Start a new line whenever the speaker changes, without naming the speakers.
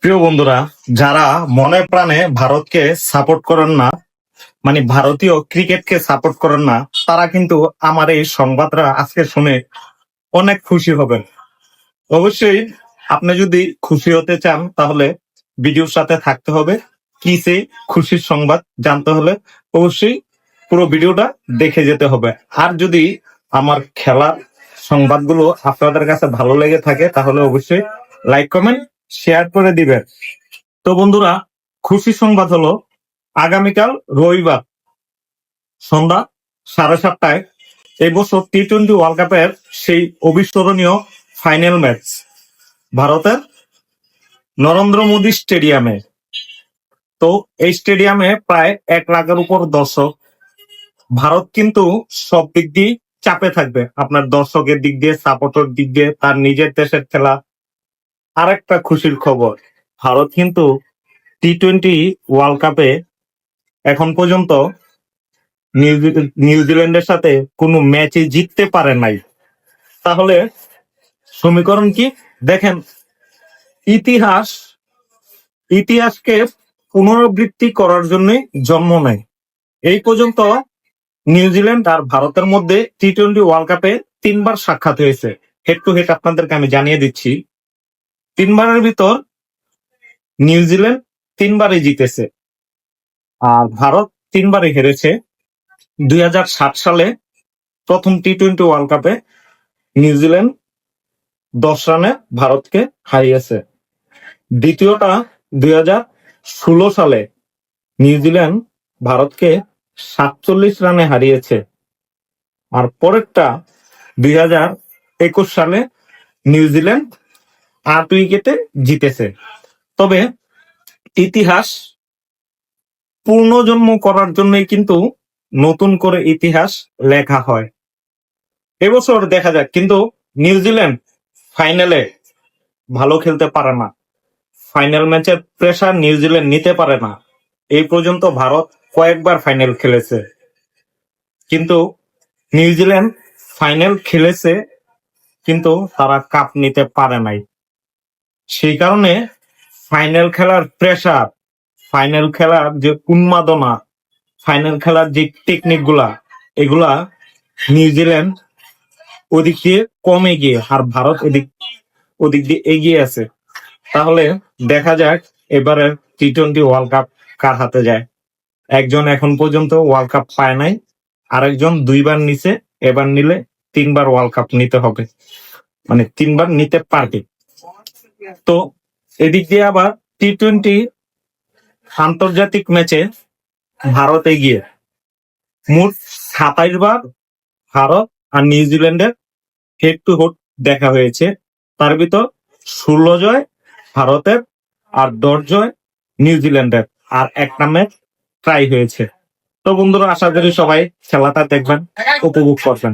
প্রিয় বন্ধুরা, যারা মনে প্রাণে ভারতকে সাপোর্ট করেন না, মানে ভারতীয় ক্রিকেটকে সাপোর্ট করেন না, তারা কিন্তু আমার এই সংবাদটা আজকে শুনে অনেক খুশি হবেন। অবশ্যই আপনি যদি খুশি হতে চান তাহলে ভিডিওর সাথে থাকতে হবে। কি সেই খুশির সংবাদ জানতে হলে অবশ্যই পুরো ভিডিওটা দেখে যেতে হবে। আর যদি আমার খেলার সংবাদগুলো আপনাদের কাছে ভালো লেগে থাকে তাহলে অবশ্যই লাইক কমেন্ট শেয়ার করে দিবেন। তো বন্ধুরা, খুশি সংবাদ হলো আগামীকাল রবিবার সন্ধ্যা 7:30টায় এই বছর টি-20 ওয়ার্ল্ড কাপের সেই অবিস্মরণীয় ফাইনাল ম্যাচ ভারতের নরেন্দ্র মোদী স্টেডিয়ামে। তো এই স্টেডিয়ামে প্রায় 1 লাখের উপর দর্শক। ভারত কিন্তু সব দিক দিয়ে চাপে থাকবে, আপনার দর্শকের দিক দিয়ে, সাপোর্টের দিক দিয়ে, তার নিজের দেশের খেলা। আরেকটা খুশির খবর, ভারত কিন্তু টি-20 ওয়ার্ল্ড কাপে এখন পর্যন্ত নিউজিল্যান্ডের সাথে কোনো ম্যাচে জিততে পারে নাই। তাহলে সমীকরণ কি দেখেন, ইতিহাস ইতিহাসকে পুনরাবৃত্তি করার জন্য জন্ম নেয়। এই পর্যন্ত নিউজিল্যান্ড আর ভারতের মধ্যে টি-20 ওয়ার্ল্ড কাপে 3বার সাক্ষাৎ হয়েছে। হেড টু হেড আপনাদেরকে আমি জানিয়ে দিচ্ছি, 3বারের ভিতর নিউজিল্যান্ড 3বারই জিতেছে আর ভারত 3বারই হেরেছে। 2007 সালে প্রথম টি-20 ওয়ার্ল্ড কাপে নিউজিল্যান্ড 10 রানে ভারতকে হারিয়েছে। দ্বিতীয়টা 2016 সালে নিউজিল্যান্ড ভারতকে 47 রানে হারিয়েছে। আর পরেরটা 2021 সালে নিউজিল্যান্ড 8 উইকেটে জিতেছে। তবে ইতিহাস পুনর্জন্ম করার জন্যই কিন্তু নতুন করে ইতিহাস লেখা হয়। এবছর দেখা যাক, কিন্তু নিউজিল্যান্ড ফাইনালে ভালো খেলতে পারে না। ফাইনাল ম্যাচের প্রেসার নিউজিল্যান্ড নিতে পারে না। এই পর্যন্ত ভারত কয়েকবার ফাইনাল খেলেছে, কিন্তু নিউজিল্যান্ড ফাইনাল খেলেছে কিন্তু তারা কাপ নিতে পারে নাই। সেই কারণে ফাইনাল খেলার প্রেসার, ফাইনাল খেলার যে উন্মাদনা, ফাইনাল খেলার যে টেকনিক গুলা, এগুলা নিউজিল্যান্ড ওদিক দিয়ে কম এগিয়ে আর ভারত ওদিক দিয়ে এগিয়ে আছে। তাহলে দেখা যাক এবারে টি-20 ওয়ার্ল্ড কাপ কার হাতে যায়। একজন এখন পর্যন্ত ওয়ার্ল্ড কাপ পায় নাই, আরেকজন 2বার নিছে, এবার নিলে 3বার ওয়ার্ল্ড কাপ নিতে হবে, মানে 3বার নিতে পারবে। তো এদিক দিয়ে আবার টি-20 আন্তর্জাতিক ম্যাচে ভারত এগিয়ে। মোট 27বার ভারত আর নিউজিল্যান্ডের হেড টু হেড দেখা হয়েছে। তার ভিতর 16 জয় ভারতের আর 10 জয় নিউজিল্যান্ডের, আর একটা ম্যাচ ট্রাই হয়েছে। তো বন্ধুরা, আশা করি সবাই খেলাটা দেখবেন, উপভোগ করবেন।